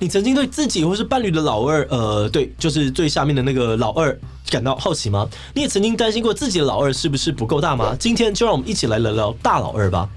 你曾经对自己或是伴侣的老二，对，就是最下面的那个老二感到好奇吗？你也曾经担心过自己的老二是不是不够大吗？今天就让我们一起来聊聊大老二吧。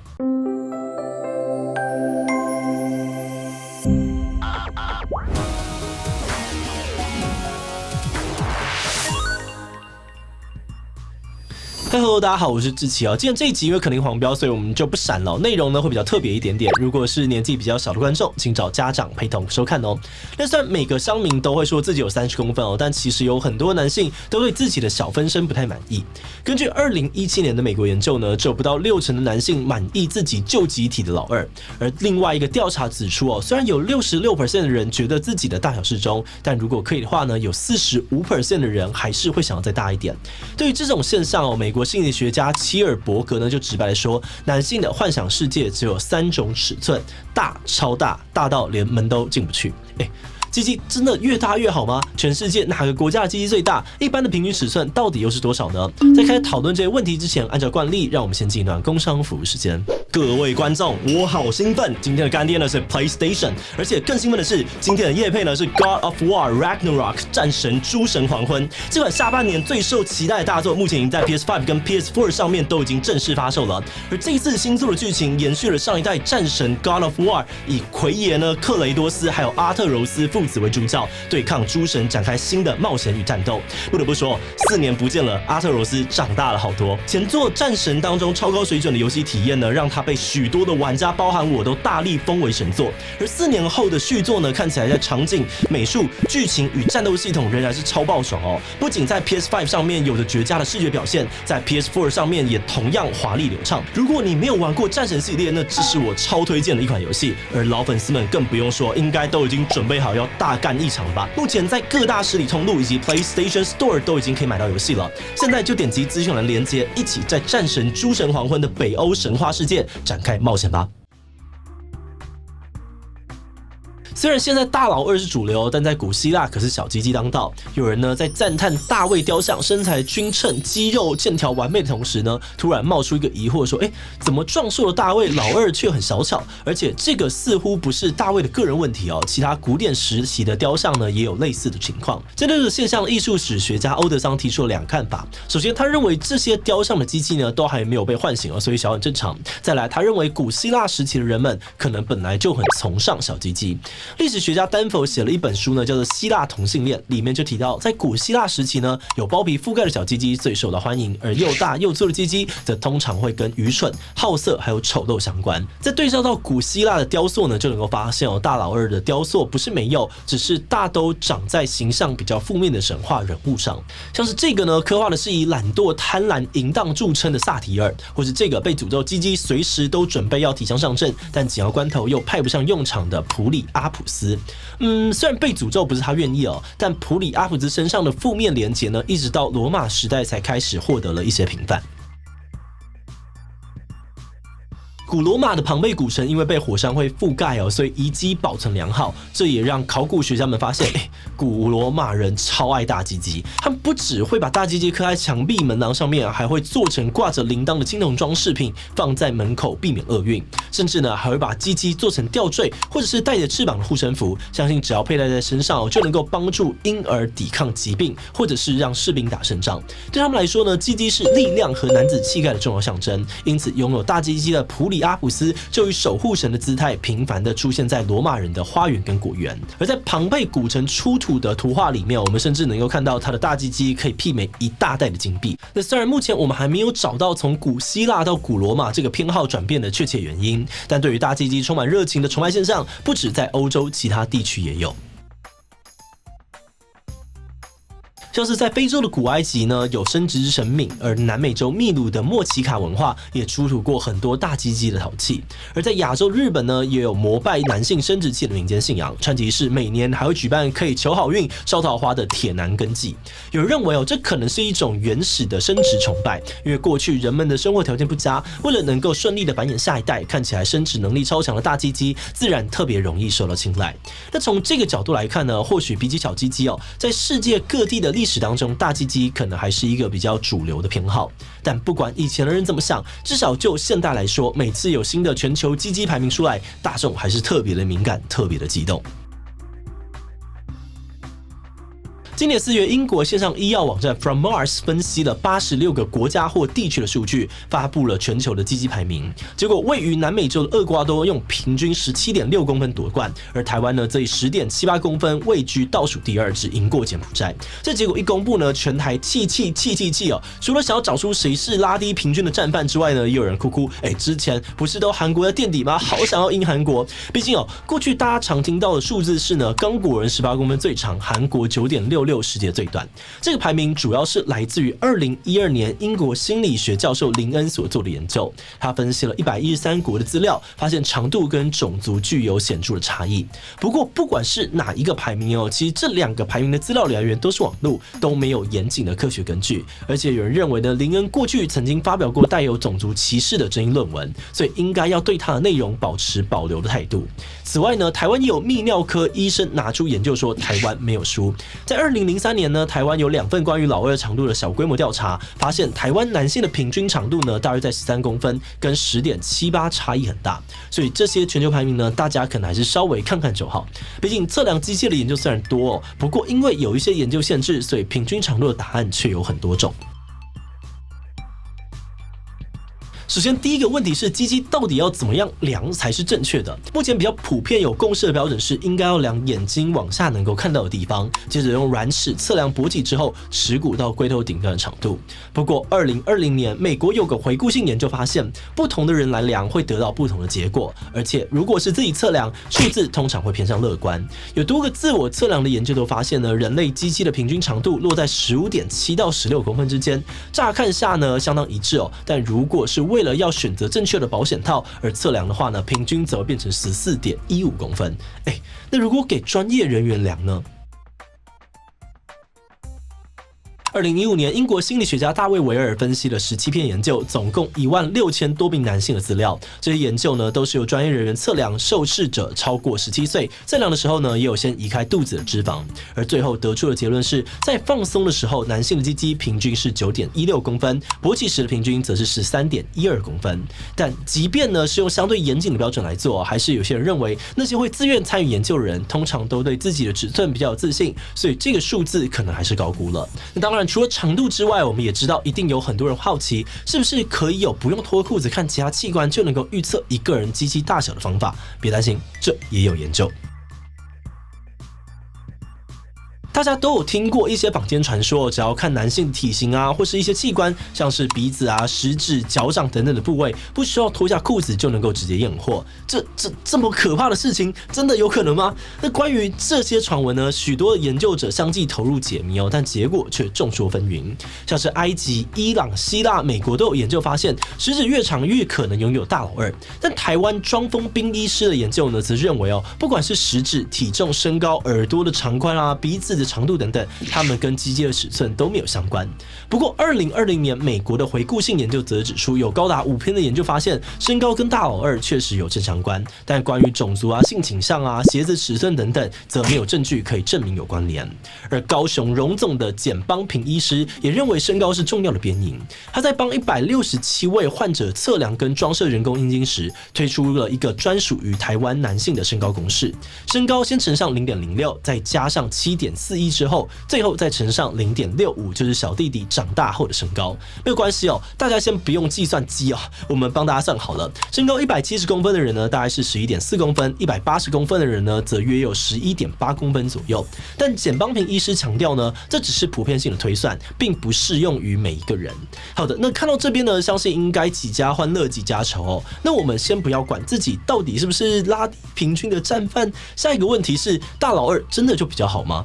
Hello， 大家好，我是志奇啊。今天这一集因为可能黄标，所以我们就不闪了。内容呢会比较特别一点点。如果是年纪比较小的观众，请找家长陪同收看哦。那虽然每个乡民都会说自己有30公分哦，但其实有很多男性都对自己的小分身不太满意。根据2017年的美国研究呢，只有不到60%的男性满意自己旧集体的老二。而另外一个调查指出哦，虽然有66% 的人觉得自己的大小适中，但如果可以的话呢，有45% 的人还是会想要再大一点。对于这种现象哦，美国心理学家齐尔伯格呢就直白的说，男性的幻想世界只有3种尺寸：大、超大、大到连门都进不去。鸡鸡真的越大越好吗？全世界哪个国家的鸡鸡最大？一般的平均尺寸到底又是多少呢？在开始讨论这些问题之前，按照惯例，让我们先进一段工商服务时间。各位观众，我好兴奋！今天的干爹呢是 PlayStation， 而且更兴奋的是，今天的业配呢是 God of War Ragnarok 战神诸神黄昏这款下半年最受期待的大作，目前已经在 PS5 跟 PS4 上面都已经正式发售了。而这一次新作的剧情延续了上一代战神 God of War， 以奎爷呢、克雷多斯还有阿特柔斯父子为主角，对抗诸神展开新的冒险与战斗。不得不说，4年不见了，阿特柔斯长大了好多。前作战神当中超高水准的游戏体验呢，让他被许多的玩家，包含我都大力封为神作。而4年后的续作呢，看起来在场景、美术、剧情与战斗系统仍然是超爆爽哦！不仅在 PS5 上面有着绝佳的视觉表现，在 PS4 上面也同样华丽流畅。如果你没有玩过战神系列，那这是我超推荐的一款游戏。而老粉丝们更不用说，应该都已经准备好要大干一场了吧？目前在各大实体通路以及 PlayStation Store 都已经可以买到游戏了。现在就点击资讯栏连结，一起在战神诸神黄昏的北欧神话世界展开冒险吧。虽然现在大老二是主流，但在古希腊可是小鸡鸡当道。有人呢在赞叹大卫雕像身材均称、肌肉线条完美的同时呢，突然冒出一个疑惑说：怎么壮硕的大卫老二却很小巧？而且这个似乎不是大卫的个人问题哦，其他古典时期的雕像呢也有类似的情况。针对这个现象，艺术史学家欧德桑提出了2个看法。首先，他认为这些雕像的机器呢都还没有被唤醒哦，所以小很正常。再来，他认为古希腊时期的人们可能本来就很崇尚小鸡鸡。历史学家丹佛写了一本书呢，叫做《希腊同性恋》，里面就提到，在古希腊时期呢，有包皮覆盖的小鸡鸡最受到欢迎，而又大又粗的鸡鸡则通常会跟愚蠢、好色还有丑陋相关。在对照到古希腊的雕塑呢，就能够发现大老二的雕塑不是没有，只是大都长在形象比较负面的神话人物上。像是这个呢，刻画的是以懒惰、贪婪、淫荡著称的萨提尔，或是这个被诅咒鸡鸡随时都准备要提枪上阵，但紧要关头又派不上用场的普里阿普斯。虽然被诅咒不是他愿意哦，但普里阿普斯身上的负面连结呢，一直到罗马时代才开始获得了一些平反。古罗马的庞贝古城因为被火山灰覆盖所以遗迹保存良好，这也让考古学家们发现，古罗马人超爱大鸡鸡，他们不只会把大鸡鸡刻在墙壁、门廊上面，还会做成挂着铃铛的青铜装饰品放在门口，避免厄运。甚至呢，还会把鸡鸡做成吊坠，或者是带着翅膀的护身符，相信只要佩戴在身上就能够帮助婴儿抵抗疾病，或者是让士兵打胜仗。对他们来说呢，鸡鸡是力量和男子气概的重要象征，因此拥有大鸡鸡的普里阿普斯就以守护神的姿态频繁地出现在罗马人的花园跟果园。而在庞贝古城出土的图画里面，我们甚至能够看到他的大鸡鸡可以媲美一大袋的金币。那虽然目前我们还没有找到从古希腊到古罗马这个偏好转变的确切原因，但对于大鸡鸡充满热情的崇拜现象，不止在欧洲，其他地区也有。像是在非洲的古埃及呢，有生殖之神冥，而南美洲秘鲁的莫奇卡文化也出土过很多大鸡鸡的陶器。而在亚洲日本呢，也有膜拜男性生殖器的民间信仰，川崎市每年还会举办可以求好运、烧桃花的铁男根祭。有人认为这可能是一种原始的生殖崇拜，因为过去人们的生活条件不佳，为了能够顺利的繁衍下一代，看起来生殖能力超强的大鸡鸡自然特别容易受到青睐。那从这个角度来看呢，或许比起小鸡鸡在世界各地的历史当中，大鸡鸡可能还是一个比较主流的偏好。但不管以前的人怎么想，至少就现代来说，每次有新的全球鸡鸡排名出来，大众还是特别的敏感，特别的激动。今年4月，英国线上医药网站 From Mars 分析了86个国家或地区的数据，发布了全球的鸡鸡排名。结果，位于南美洲的厄瓜多用平均17.6公分夺冠，而台湾呢则以10.78公分位居倒数第2，只赢过柬埔寨。这结果一公布呢，全台气哦！除了想要找出谁是拉低平均的战犯之外呢，也有人哭，之前不是都韩国在垫底吗？好想要赢韩国。毕竟过去大家常听到的数字是呢，刚果人18公分最长，韩国9.66世界最短。这个排名主要是来自于2012年英国心理学教授林恩所做的研究，他分析了113国的资料，发现长度跟种族具有显著的差异。不过不管是哪一个排名其实这2个排名的资料来源都是网路，都没有严谨的科学根据。而且有人认为呢，林恩过去曾经发表过带有种族歧视的争议论文，所以应该要对他的内容保持保留的态度。此外呢，台湾也有泌尿科医生拿出研究说台湾没有输。在2003年呢，台湾有2份关于老二长度的小规模调查，发现台湾男性的平均长度呢大约在13公分，跟10.78差异很大。所以这些全球排名呢，大家可能还是稍微看看就好。毕竟测量机械的研究虽然多不过因为有一些研究限制，所以平均长度的答案却有很多种。首先，第一个问题是鸡鸡到底要怎么样量才是正确的？目前比较普遍有共识的标准是，应该要量眼睛往下能够看到的地方，接着用软尺测量勃起之后耻骨到龟头顶端的长度。不过，2020年美国有个回顾性研究发现，不同的人来量会得到不同的结果，而且如果是自己测量，数字通常会偏向乐观。有多个自我测量的研究都发现呢，人类鸡鸡的平均长度落在15.7到16公分之间，乍看下呢相当一致但如果是为了要选择正确的保险套而测量的话呢，平均则会变成14.15公分。那如果给专业人员量呢？2015年，英国心理学家大卫·维尔分析了17篇研究，总共16000多名男性的资料。这些研究呢，都是由专业人员测量受试者超过17岁，测量的时候呢，也有先移开肚子的脂肪，而最后得出的结论是，在放松的时候，男性的鸡鸡平均是9.16公分，勃起时的平均则是13.12公分。但即便呢是用相对严谨的标准来做，还是有些人认为那些会自愿参与研究的人，通常都对自己的尺寸比较有自信，所以这个数字可能还是高估了。那当然，除了长度之外，我们也知道一定有很多人好奇，是不是可以有不用脱裤子看其他器官就能够预测一个人鸡鸡大小的方法？别担心，这也有研究。大家都有听过一些坊间传说，只要看男性的体型或是一些器官，像是鼻子食指、脚掌等等的部位，不需要脱下裤子就能够直接验货。这么可怕的事情，真的有可能吗？那关于这些传闻呢，许多的研究者相继投入解谜但结果却众说纷纭。像是埃及、伊朗、希腊、美国都有研究发现，食指越长越可能拥有大老二。但台湾庄丰斌医师的研究呢，则认为不管是食指、体重、身高、耳朵的长宽鼻子的长度等等，它们跟鸡鸡的尺寸都没有相关。不过2020年美国的回顾性研究则指出，有高达5篇的研究发现，身高跟大老二确实有正相关，但关于种族性倾向鞋子尺寸等等，则没有证据可以证明有关联。而高雄荣总的简邦平医师也认为身高是重要的变因，他在帮167位患者测量跟装设人工阴茎时，推出了一个专属于台湾男性的身高公式，身高先乘上 0.06， 再加上 7.41之后，最后再乘上 0.65， 就是小弟弟长大后的身高。没有关系大家先不用计算机我们帮大家算好了。身高170公分的人呢，大概是11.4公分；180公分的人呢，则约有11.8公分左右。但简邦平医师强调呢，这只是普遍性的推算，并不适用于每一个人。好的，那看到这边呢，相信应该几家欢乐几家愁那我们先不要管自己到底是不是拉低平均的战犯，下一个问题是，大老二真的就比较好吗？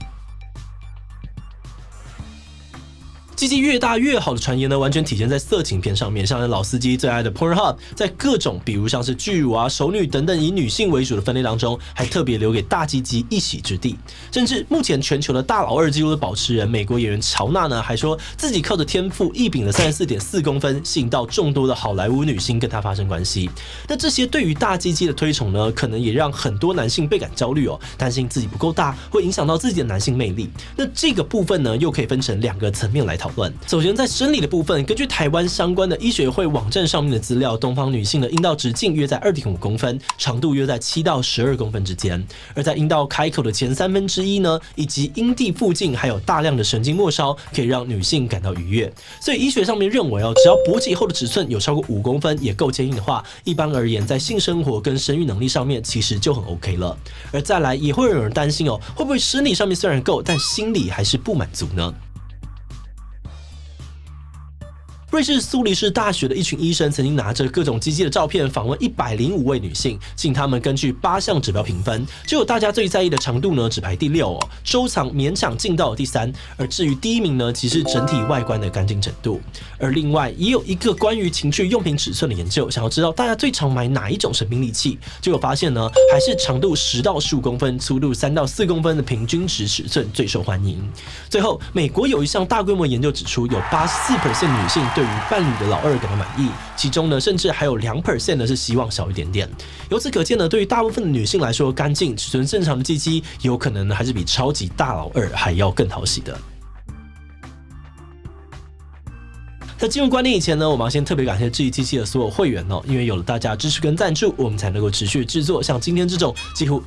鸡鸡越大越好的传言呢，完全体现在色情片上面，像是老司机最爱的 Pornhub， 在各种比如像是巨乳熟女等等以女性为主的分类当中，还特别留给大鸡鸡一席之地。甚至目前全球的大老二纪录的保持人美国演员乔娜呢，还说自己靠着天赋异禀的34.4公分，吸引到众多的好莱坞女星跟他发生关系。那这些对于大鸡鸡的推崇呢，可能也让很多男性倍感焦虑担心自己不够大会影响到自己的男性魅力。那这个部分呢，又可以分成2个层面来讨论。论。首先在生理的部分，根据台湾相关的医学会网站上面的资料，东方女性的阴道直径约在 2.5 公分，长度约在7到12公分之间。而在阴道开口的前1/3呢，以及阴蒂附近还有大量的神经末梢，可以让女性感到愉悦。所以医学上面认为只要勃起后的尺寸有超过5公分，也够坚硬的话，一般而言在性生活跟生育能力上面其实就很 OK 了。而再来也会有人担心会不会生理上面虽然够，但心理还是不满足呢？瑞士苏黎世大学的一群医生曾经拿着各种鸡鸡的照片访问105位女性，请他们根据8项指标评分，结果大家最在意的长度呢只排第6周长勉强进到了第3，而至于第1名呢，其实整体外观的干净程度。而另外也有一个关于情趣用品尺寸的研究，想要知道大家最常买哪一种神兵利器，结果发现呢，还是长度10到15公分、粗度3到4公分的平均值尺寸最受欢迎。最后，美国有一项大规模研究指出，有84% 女性对于伴侣的老二感到满意，其中呢，甚至还有2% 呢是希望小一点点。由此可见呢，对于大部分的女性来说，干净、尺寸正常的鸡鸡，有可能呢还是比超级大老二还要更讨喜的。在进入观念以前呢，我们要先特别感谢志毅机器的所有会员因为有了大家支持跟赞助，我们才能够持续制作像今天这种几乎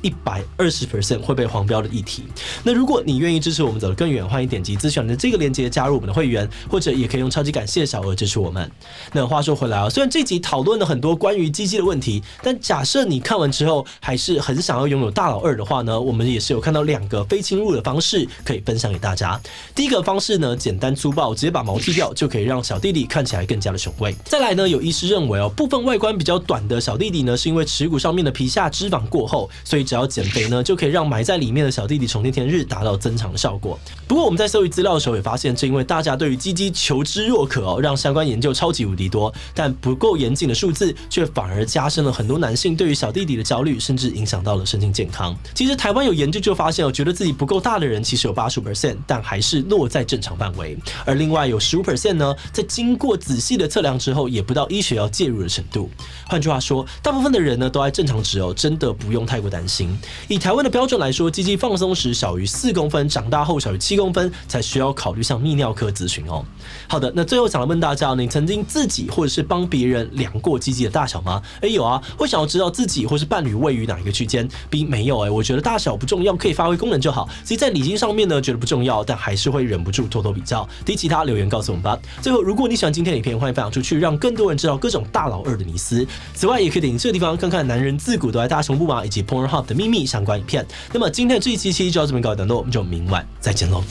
120% 会被黄标的议题。那如果你愿意支持我们走得更远，欢迎点击资讯栏的这个链接加入我们的会员，或者也可以用超级感谢小额支持我们。那话说回来虽然这集讨论了很多关于鸡鸡的问题，但假设你看完之后还是很想要拥有大老二的话呢，我们也是有看到2个非侵入的方式可以分享给大家。第一个方式呢，简单粗暴，直接把毛剃掉就可以让小弟弟看起来更加的雄伟。再来呢，有医师认为部分外观比较短的小弟弟呢，是因为耻骨上面的皮下脂肪过厚，所以只要减肥呢，就可以让埋在里面的小弟弟重见天日，达到增长的效果。不过我们在搜集资料的时候也发现，正因为大家对于鸡鸡求知若渴让相关研究超级无敌多，但不够严谨的数字却反而加深了很多男性对于小弟弟的焦虑，甚至影响到了身心健康。其实台湾有研究就发现觉得自己不够大的人其实有85%，但还是落在正常范围。而另外有15% 呢，在经过仔细的测量之后，也不到医学要介入的程度。换句话说，大部分的人呢都在正常值真的不用太过担心。以台湾的标准来说，鸡鸡放松时小于4公分，长大后小于7公分，才需要考虑向泌尿科咨询好的，那最后想来问大家，你曾经自己或者是帮别人量过鸡鸡的大小吗？有啊，会想要知道自己或是伴侣位于哪一个区间？B 没有我觉得大小不重要，可以发挥功能就好。所以在理性上面呢，觉得不重要，但还是会忍不住偷偷比较。提其他留言告诉我们吧。最后，如果你喜欢今天的影片，欢迎分享出去，让更多人知道各种大老二的迷思。此外，也可以点击这个地方看看男人自古都爱大胸部嘛，以及 Pornhub 的秘密相关影片。那么今天的这一期就到这边告一段落，我们就明晚再见喽。